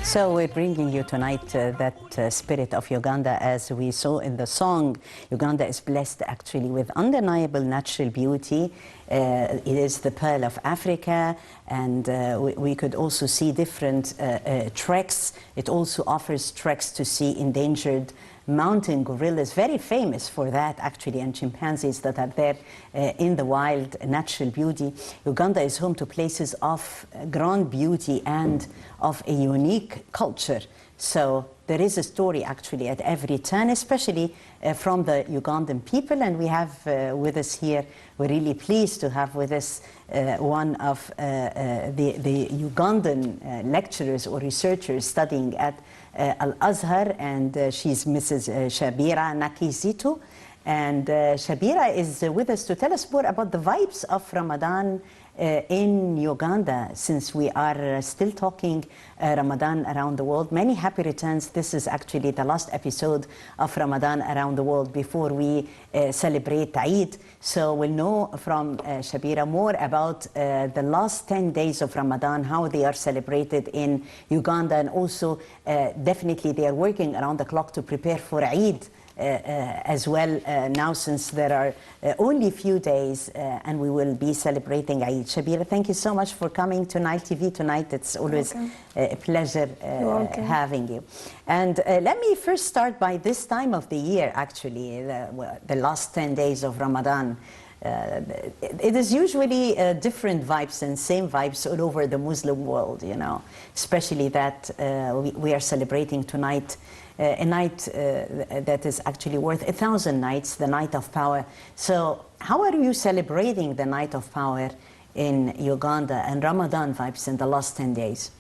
So we're bringing you tonight that spirit of Uganda. As we saw in the song, Uganda is blessed actually with undeniable natural beauty. It is the pearl of Africa, and we could also see different treks. It also offers treks to see endangered mountain gorillas, very famous for that actually, and chimpanzees that are there in the wild, natural beauty. Uganda is home to places of grand beauty and of a unique culture. So there is a story actually at every turn, especially from the Ugandan people. And we have with us here, we're really pleased to have with us one of the Ugandan lecturers or researchers studying at Al-Azhar, and she's Mrs. Shabira Nakizito. And Shabira is with us to tell us more about the vibes of Ramadan in Uganda, since we are still talking Ramadan around the world. Many happy returns. This is actually the last episode of Ramadan around the world before we celebrate Eid. So we'll know from Shabira more about the last 10 days of Ramadan, how they are celebrated in Uganda, and also definitely they are working around the clock to prepare for Eid as well now, since there are only a few days and we will be celebrating Eid. Shabira, thank you so much for coming to Nile TV tonight. It's always a pleasure having you. And let me first start by this time of the year, actually, the last 10 days of Ramadan. It is usually different vibes and same vibes all over the Muslim world, you know, especially that we are celebrating tonight a night that is actually worth 1,000 nights, the Night of Power. So how are you celebrating the Night of Power in Uganda and Ramadan vibes in the last 10 days?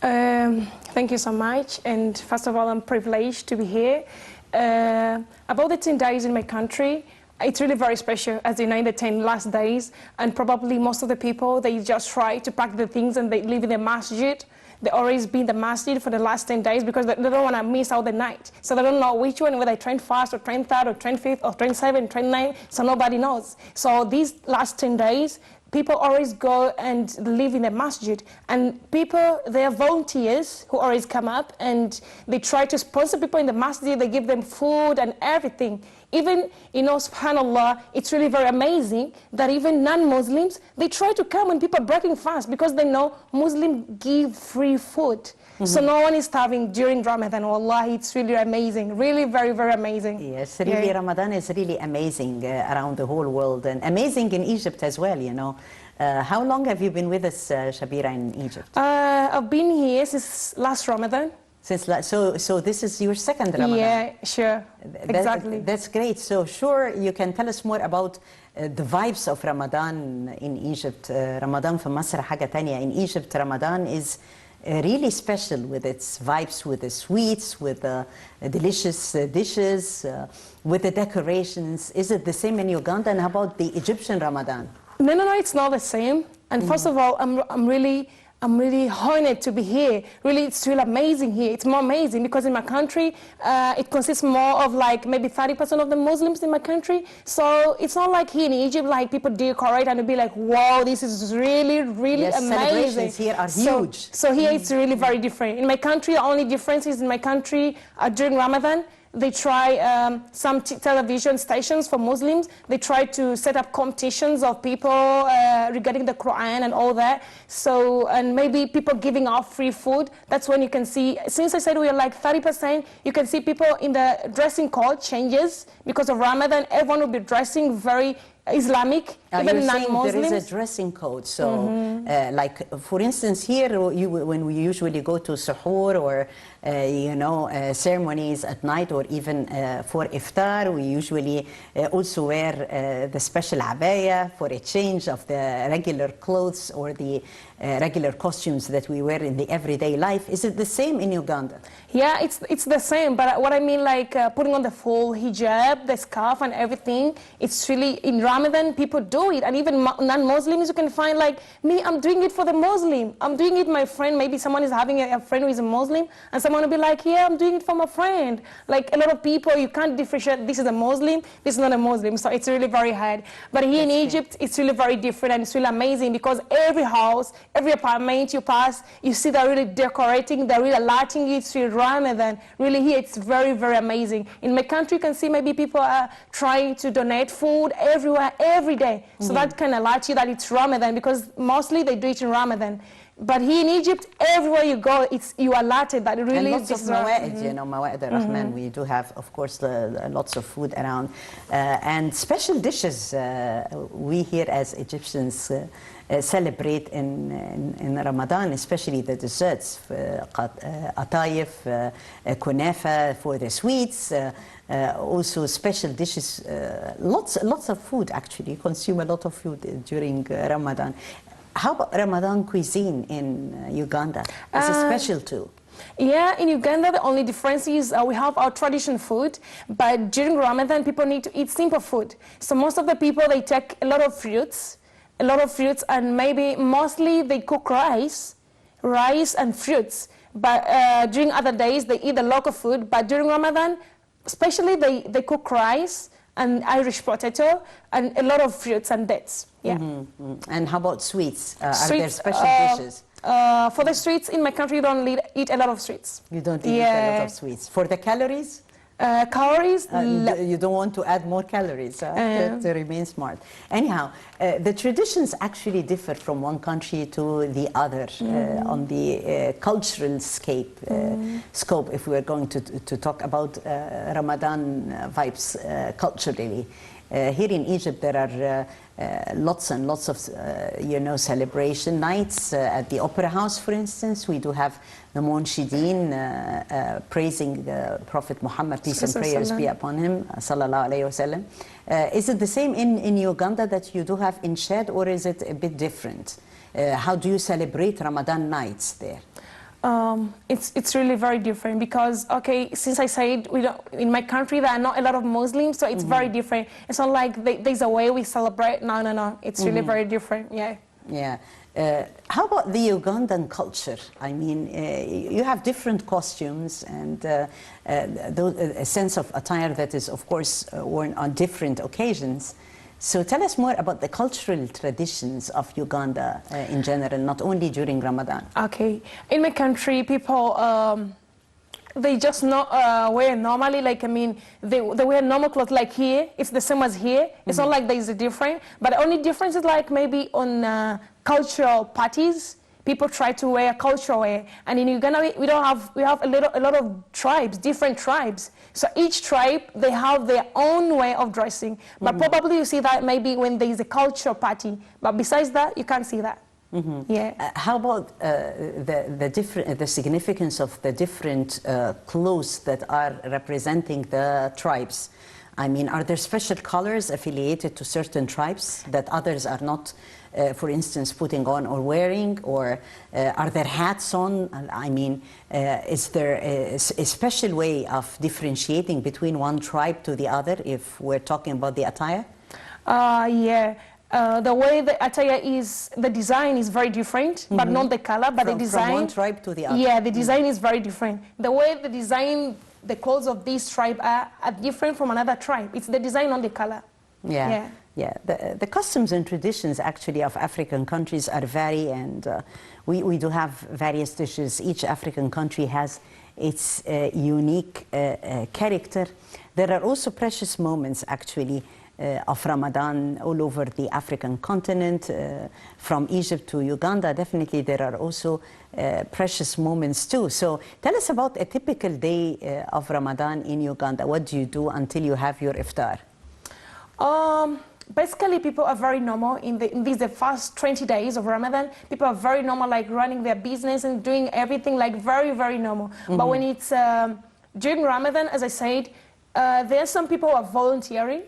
Thank you so much. And first of all, I'm privileged to be here. About the 10 days in my country, it's really very special, as you know, the 10 last days. And probably most of the people, they just try to pack the things and they live in the masjid. They always be in the masjid for the last 10 days because they don't want to miss out the night. So they don't know which one, whether they train fast or train third or train fifth or train seven, train nine, so nobody knows. So these last 10 days, people always go and live in the masjid. And people, they are volunteers who always come up and they try to sponsor people in the masjid. They give them food and everything. Even, you know, subhanAllah, it's really very amazing that even non-Muslims, they try to come when people are breaking fast because they know Muslims give free food. So no one is starving during Ramadan. Wallahi, it's really amazing. Really very, very amazing. Yes, really, Ramadan is really amazing around the whole world, and amazing in Egypt as well, you know. How long have you been with us, Shabira, in Egypt? I've been here since last Ramadan. So this is your second Ramadan? Yeah, sure, exactly. That's great. So sure, you can tell us more about the vibes of Ramadan in Egypt. Ramadan في مصر حاجة تانية. In Egypt, Ramadan is really special with its vibes, with the sweets, with the delicious dishes, with the decorations. Is it the same in Uganda? And how about the Egyptian Ramadan? No, it's not the same. And first of all, I'm really honored to be here. Really, it's really amazing here. It's more amazing because in my country, it consists more of like maybe 30% of the Muslims in my country. So it's not like here in Egypt, like people decorate and be like, wow, this is really, really amazing. Celebrations here are huge. So here it's really very different. In my country, the only difference is in my country during Ramadan, they try some television stations for Muslims. They try to set up competitions of people regarding the Quran and all that. So, and maybe people giving out free food. That's when you can see, since I said we are like 30%, you can see people in the dressing code changes because of Ramadan. Everyone will be dressing very Islamic, even non-Muslims. There is a dressing code. So, like, for instance, here, when we usually go to suhoor or, you know, ceremonies at night, or even for iftar, we usually also wear the special abaya for a change of the regular clothes or the regular costumes that we wear in the everyday life. Is it the same in Uganda? Yeah, it's the same. But what I mean, like putting on the full hijab, the scarf and everything, it's really, in Ramadan, people do do it. And even non-Muslims, you can find like, me, I'm doing it for the Muslim. I'm doing it, my friend. Maybe someone is having a friend who is a Muslim, and someone will be like, yeah, I'm doing it for my friend. Like a lot of people, you can't differentiate, this is a Muslim, this is not a Muslim. So it's really very hard. But here in Egypt, it's really very different, and it's really amazing because every house, every apartment you pass, you see they're really decorating, they're really lighting it to Ramadan. Really here, it's very, very amazing. In my country, you can see maybe people are trying to donate food everywhere, every day. So that kind of lights you that it's Ramadan, because mostly they do it in Ramadan. But here in Egypt, everywhere you go, you are alerted that it really and lots is of mawa'id, you know, mawa'id al-Rahman. We do have, of course, lots of food around. And special dishes we here as Egyptians celebrate in Ramadan, especially the desserts, atayef, kunafa for the sweets, also special dishes, lots of food actually. You consume a lot of food during Ramadan. How about Ramadan cuisine in Uganda? Is it special too? Yeah, in Uganda, the only difference is we have our traditional food, but during Ramadan, people need to eat simple food. So most of the people, they take a lot of fruits, and maybe mostly they cook rice and fruits. But during other days, they eat the local food. But during Ramadan, especially they cook rice and Irish potato and a lot of fruits and dates. Yeah. And how about sweets? Are there special dishes? For the sweets in my country, you don't eat a lot of sweets. You don't eat a lot of sweets. For the calories? Calories? You don't want to add more calories to remain smart. Anyhow, the traditions actually differ from one country to the other on the cultural scope, if we are going to talk about Ramadan vibes culturally. Here in Egypt, there are lots and lots of, celebration nights. At the Opera House, for instance, we do have the Munshideen praising Prophet Muhammad, peace and prayers be upon him, sallallahu alayhi wasallam. Is it the same in Uganda that you do have Inshed, or is it a bit different? How do you celebrate Ramadan nights there? It's really very different because, since I said in my country there are not a lot of Muslims, so it's very different. It's not like there's a way we celebrate. No. It's really very different. Yeah. Yeah. How about the Ugandan culture? I mean, you have different costumes and a sense of attire that is, of course, worn on different occasions. So tell us more about the cultural traditions of Uganda in general, not only during Ramadan. Okay. In my country, people, they just not wear normally, they wear normal clothes like here. It's the same as here. It's not like there's a difference. But the only difference is like maybe on cultural parties, people try to wear cultural wear. And in Uganda, we have a lot of tribes, different tribes. So each tribe, they have their own way of dressing. But probably you see that maybe when there is a cultural party. But besides that, you can't see that. Yeah. How about the significance of the different clothes that are representing the tribes? I mean, are there special colors affiliated to certain tribes that others are not, for instance, putting on or wearing? Or are there hats on? I mean, is there a special way of differentiating between one tribe to the other if we're talking about the attire? Yeah. The way the attire is, the design is very different, but not the color, but the design. From one tribe to the other. Yeah, the design is very different. The way the design, the clothes of this tribe are different from another tribe. It's the design, not the color. Yeah. The customs and traditions actually of African countries are vary, and we do have various dishes. Each African country has its unique character. There are also precious moments actually of Ramadan all over the African continent, from Egypt to Uganda. Definitely there are also precious moments too. So tell us about a typical day of Ramadan in Uganda. What do you do until you have your iftar? Basically, people are very normal in the first 20 days of Ramadan. People are very normal, like running their business and doing everything like very, very normal. But when it's during Ramadan, as I said, there are some people who are volunteering,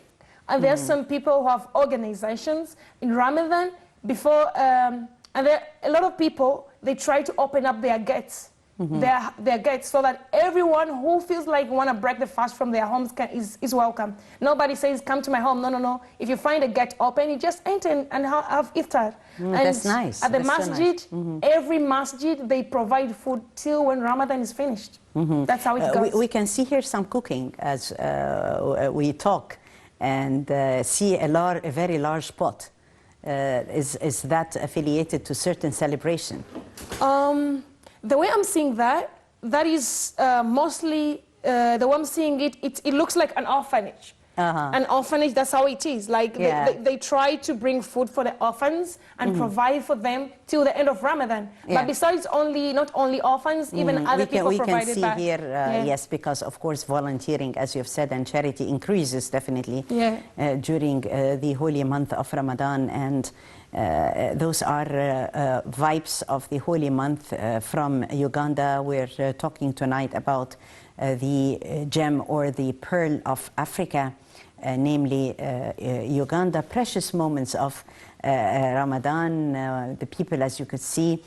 and there are some people who have organizations in Ramadan before, and there are a lot of people, they try to open up their gates their gates, so that everyone who feels like want to break the fast from their homes is welcome. Nobody says, come to my home. No, no, no. If you find a gate open, you just enter and have iftar. And that's nice. At the That's so masjid, every masjid, they provide food till when Ramadan is finished. That's how it goes. We can see here some cooking as we talk, and see a very large pot. Is that affiliated to certain celebration? The way I'm seeing that is mostly the way I'm seeing it. It looks like an orphanage. An orphanage, that's how it is. Like they try to bring food for the orphans and provide for them till the end of Ramadan. But besides not only orphans, even other people provided that. We can see here, yes, because of course volunteering, as you've said, and charity increases definitely during the holy month of Ramadan, and those are vibes of the holy month from Uganda. We're talking tonight about the gem or the pearl of Africa, namely Uganda. Precious moments of Ramadan. The people, as you could see,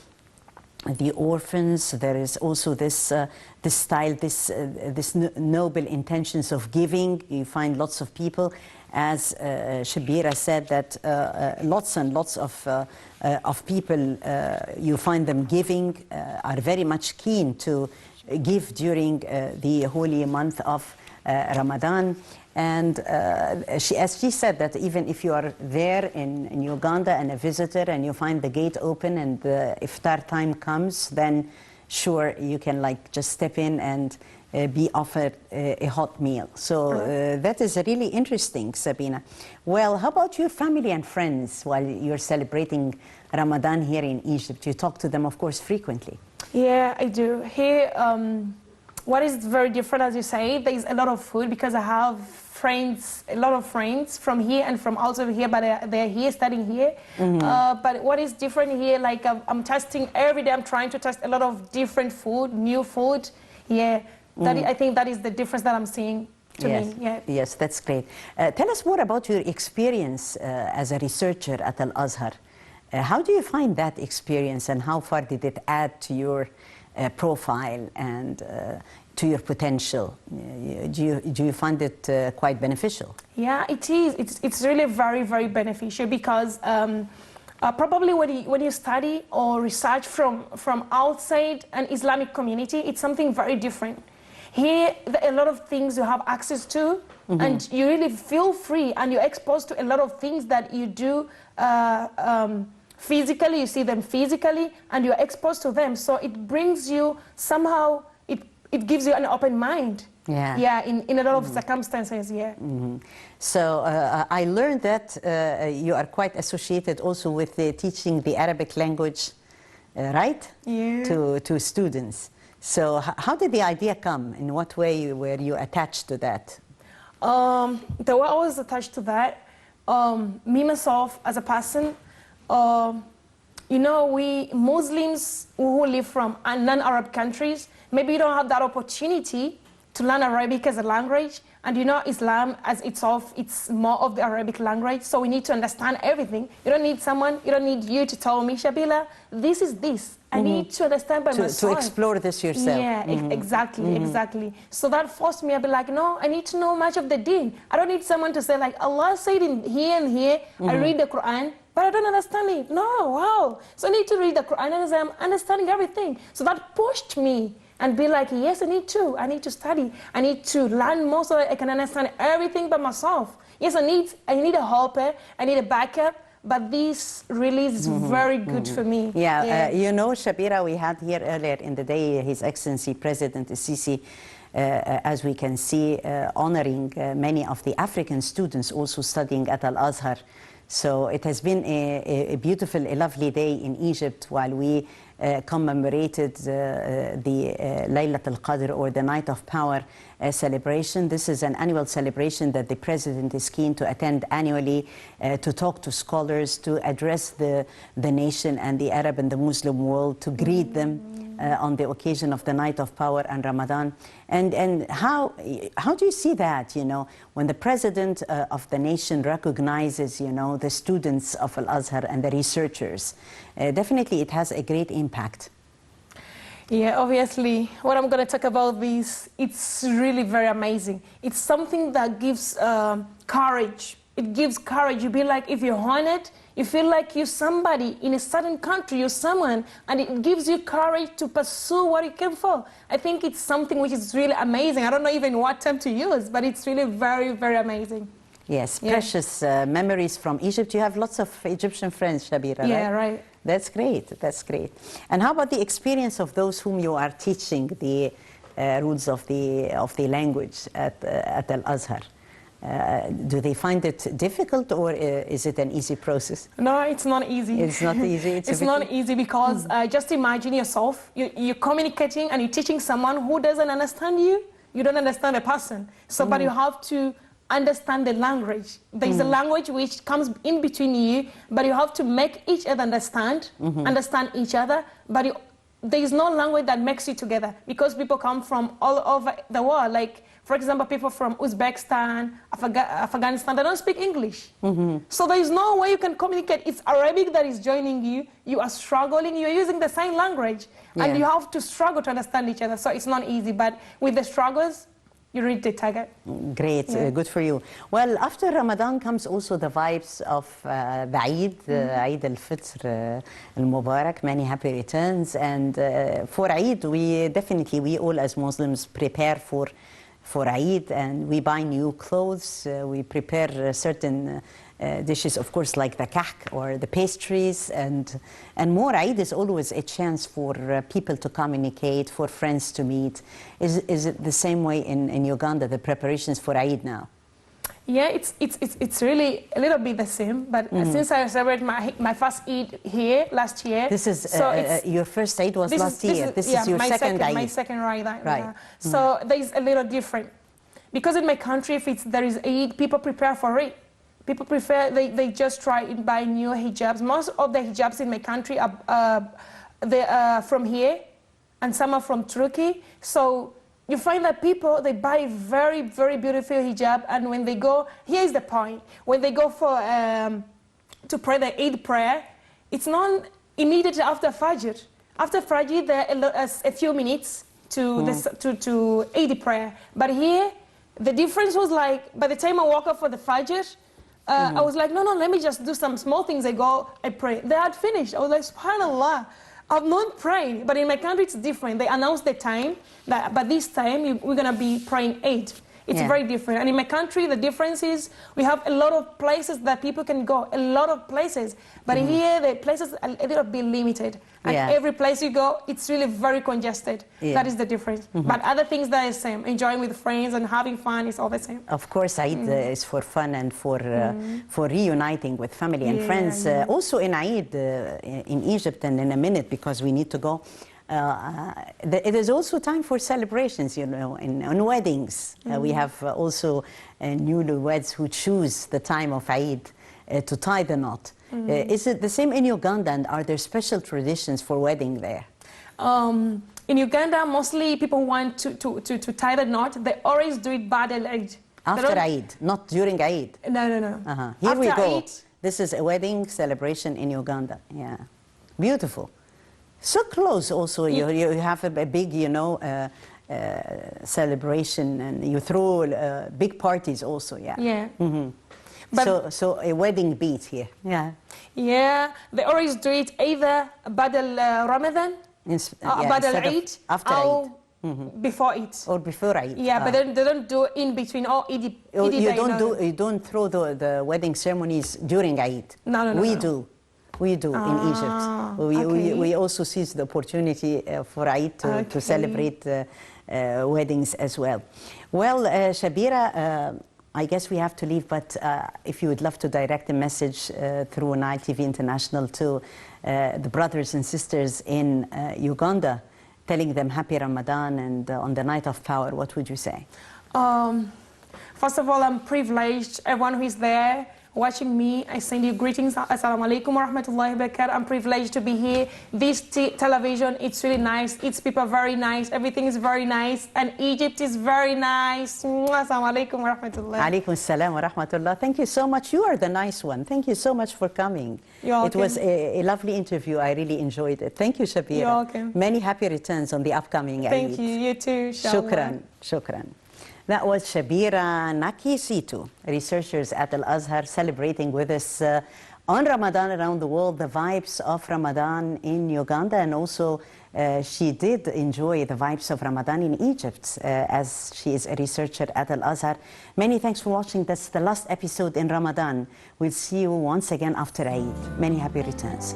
the orphans. There is also this style, this noble intentions of giving. You find lots of people, as Shabira said, that lots and lots of people, you find them giving, are very much keen to give during the holy month of Ramadan. And as she said, that even if you are there in Uganda and a visitor and you find the gate open and the iftar time comes, then sure, you can like just step in and be offered a hot meal. So that is really interesting, Sabina. Well, how about your family and friends while you're celebrating Ramadan here in Egypt? You talk to them, of course, frequently. Yeah, I do. Here, what is very different, as you say, there is a lot of food because I have friends, a lot of friends from here and from also here, but they're here studying here. But what is different here, like I'm testing every day, I'm trying to test a lot of different food, new food. Yeah, I think that is the difference that I'm seeing to me. Yeah. Yes, that's great. Tell us more about your experience as a researcher at Al-Azhar. How do you find that experience, and how far did it add to your profile and to your potential? Do you find it quite beneficial? Yeah, it is. It's really very, very beneficial because probably when you study or research from outside an Islamic community, it's something very different. Here, a lot of things you have access to, and you really feel free, and you're exposed to a lot of things that you do physically, you see them physically, and you're exposed to them. So it brings you somehow, it gives you an open mind. Yeah, in a lot of circumstances, So I learned that you are quite associated also with teaching the Arabic language, right? Yeah. To students. So how did the idea come? In what way were you attached to that? The way I was attached to that, me myself as a person, you know, we Muslims who live from non-Arab countries, maybe you don't have that opportunity to learn Arabic as a language, and you know Islam as itself, it's more of the Arabic language, so we need to understand everything. You don't need you to tell me, Shabila, this is this. I need to understand by myself. To explore this yourself. Yeah, exactly. So that forced me, I'd be like, no, I need to know much of the deen. I don't need someone to say like, Allah said in here and here, I read the Quran, but I don't understand it. No, wow. So I need to read the Quran and I'm understanding everything. So that pushed me and be like, yes, I need to study. I need to learn more so that I can understand everything by myself. Yes, I need a helper, I need a backup, but this really is very good for me. Yeah, you know, Shabira, we had here earlier in the day His Excellency President Sisi, as we can see, honoring many of the African students also studying at Al-Azhar. So it has been a beautiful, a lovely day in Egypt while we commemorated the Laylat al-Qadr, or the Night of Power celebration. This is an annual celebration that the President is keen to attend annually, to talk to scholars, to address the nation and the Arab and the Muslim world, to greet them on the occasion of the Night of Power and Ramadan. And how do you see that, you know, when the President of the nation recognizes, you know, the students of Al-Azhar and the researchers? Definitely it has a great impact. Yeah, obviously, what I'm going to talk about this, it's really very amazing. It's something that gives courage. It gives courage. You be like, if you're on it, you feel like you're somebody in a certain country, you're someone, and it gives you courage to pursue what you came for. I think it's something which is really amazing. I don't know even what term to use, but it's really very, very amazing. Yes, Yeah. precious memories from Egypt. You have lots of Egyptian friends, Shabira, right? Yeah, right. That's great, that's great. And how about the experience of those whom you are teaching the rules of the language at Al-Azhar? Do they find it difficult, or is it an easy process? No, it's not easy. It's not easy? It's not easy because just imagine yourself, you're communicating and you're teaching someone who doesn't understand you. You don't understand a person. So, but you have to understand the language. There's a language which comes in between you, but you have to make each other understand each other, but there is no language that makes you together, because people come from all over the world. Like, for example, people from Uzbekistan, Afghanistan, they don't speak English. So there is no way you can communicate. It's Arabic that is joining you. You are struggling. You are using the same language. Yeah. And you have to struggle to understand each other. So it's not easy. But with the struggles, you reach the target. Great, Yeah. good for you. Well, after Ramadan comes also the vibes of the Eid, Eid al-Fitr al-Mubarak, many happy returns. And for Eid, we all as Muslims prepare for Eid, and we buy new clothes, we prepare certain dishes, of course, like the kahk or the pastries, and more. Eid is always a chance for people to communicate, for friends to meet. Is it the same way in Uganda, the preparations for Eid now? Yeah, it's really a little bit the same, but since I celebrated my first Eid here last year. This is your first Eid was last year. This yeah, is your second Eid. My second Eid. Right. So there is a little different, because in my country, if there is Eid, people prepare for it. People prefer, they just try and buy new hijabs. Most of the hijabs in my country are from here, and some are from Turkey. So you find that people, they buy very, very beautiful hijab, and when they go, here is the point, when they go for to pray the Eid prayer, it's not immediately after Fajr. After Fajr, there are a few minutes to Eid prayer. But here, the difference was like, by the time I woke up for the Fajr, I was like, no, let me just do some small things. I pray. They had finished. I was like, SubhanAllah, I'm not praying. But in my country, it's different. They announced the time, that by this time, we're going to be praying Eid. It's very different. And in my country, the difference is we have a lot of places that people can go, a lot of places. But here, the places are a little bit limited. And every place you go, it's really very congested. That is the difference. But other things that are the same. Enjoying with friends and having fun is all the same. Of course, Eid is for fun and for reuniting with family and friends. Also in Eid, in Egypt, and in a minute, because we need to go, it is also time for celebrations, you know, on weddings. We have also newlyweds who choose the time of Eid to tie the knot. Is it the same in Uganda, and are there special traditions for wedding there? In Uganda, mostly people want to tie the knot. They always do it بعد العيد. After Eid, not during Eid? No. Here After we go. Eid. This is a wedding celebration in Uganda. Yeah, beautiful. So close also. You have a big, you know, celebration, and you throw big parties also. Yeah. But so a wedding beat here. Yeah, they always do it either بعد Ramadan, بعد العيد, after or Eid. before it. Or before Eid. Yeah, but then they don't do in between. You don't throw the wedding ceremonies during Eid. No. We do in Egypt. We also seize the opportunity for Eid to celebrate weddings as well. Well, Shabira, I guess we have to leave, but if you would love to direct a message through Nile TV International to the brothers and sisters in Uganda, telling them happy Ramadan and on the night of power, what would you say? First of all, I'm privileged. Everyone who is there, watching me. I send you greetings. Assalamu alaikum wa rahmatullahi wa barakatuh. I'm privileged to be here. This television, it's really nice. Its people are very nice. Everything is very nice. And Egypt is very nice. Assalamu alaikum wa rahmatullah. Alaikum salam wa rahmatullah. Thank you so much. You are the nice one. Thank you so much for coming. You're welcome. It was a lovely interview. I really enjoyed it. Thank you, Shabira. You're welcome. Many happy returns on the upcoming Eid. Thank you. You too, inshallah. Shukran. Shukran. That was Shabira Nakizito, researchers at Al-Azhar, celebrating with us on Ramadan around the world, the vibes of Ramadan in Uganda, and also she did enjoy the vibes of Ramadan in Egypt as she is a researcher at Al-Azhar. Many thanks for watching. That's the last episode in Ramadan. We'll see you once again after Eid. Many happy returns.